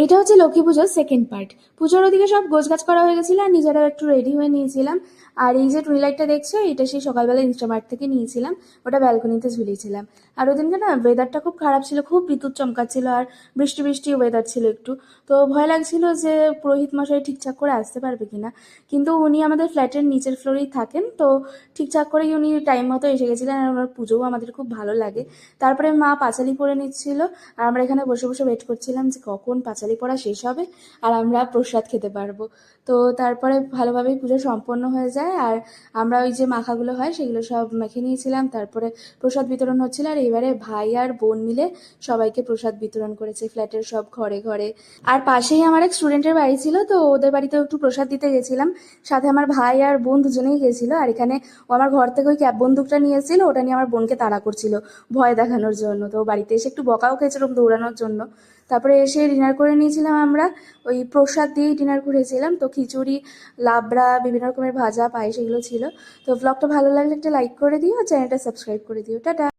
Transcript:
এইটা হচ্ছে লক্ষ্মী পুজোর সেকেন্ড পার্ট। পুজোর ওদিকে সব গোছগাছ করা হয়ে গেছিলো আর নিজেরাও একটু রেডি হয়ে নিয়েছিলাম। আর এই যে টুনি লাইটটা দেখছো, এটা সেই সকালবেলা ইনস্টামার্ট থেকে নিয়েছিলাম, ওটা ব্যালকনিতে ঝুলিয়েছিলাম। আর ওদিনকে না ওয়েদারটা খুব খারাপ ছিল, খুব বিদ্যুৎ চমকাচ্ছিল আর বৃষ্টি বৃষ্টি ওয়েদার ছিল একটু। তো ভয় লাগছিল যে পুরোহিত মশাই ঠিকঠাক করে আসতে পারবে কিনা, কিন্তু উনি আমাদের ফ্ল্যাটের নিচের ফ্লোরেই থাকেন, তো ঠিকঠাক করেই উনি টাইম মতো এসে গেছিলেন। আর ওনার পুজোও আমাদের খুব ভালো লাগে। তারপরে মা পাঁচালি পরে নিচ্ছিল আর আমরা এখানে বসে বসে ওয়েট করছিলাম যে কখন পাঁচালি পড়া শেষ হবে আর আমরা প্রসাদ খেতে পারবো। তো তারপরে ভালোভাবেই পুজো সম্পন্ন হয়ে যায় আর আমরা ওই যে মাখাগুলো হয় সেগুলো সব মেখে নিয়েছিলাম। তারপরে প্রসাদ বিতরণ হচ্ছিল আর এবারে ভাই আর বোন মিলে সবাইকে প্রসাদ বিতরণ করেছে ফ্ল্যাটের সব ঘরে ঘরে। আর পাশেই আমার এক স্টুডেন্টের বাড়ি ছিল, তো ওদের বাড়িতেও একটু প্রসাদ দিতে গেছিলাম। সাথে আমার ভাই আর বোন দুজনেই গেছিল। আর এখানে ও আমার ঘর থেকে ওই ক্যাব বন্দুকটা নিয়ে এসেছিল, ওটা নিয়ে আমার বোনকে তাড়া করছিল ভয় দেখানোর জন্য। তো বাড়িতে এসে একটু বকাও খেয়েছিলাম দৌড়ানোর জন্য। তারপরে এসে ডিনার করে নিয়েছিলাম আমরা, ওই প্রসাদ দিয়েই ডিনার করেছিলাম। তো খিচুড়ি, লাবড়া, বিভিন্ন রকমের ভাজা, পায়েস এগুলো ছিল। তো ব্লগটা ভালো লাগলে একটা লাইক করে দিও আর চ্যানেলটা সাবস্ক্রাইব করে দিও। টাটা।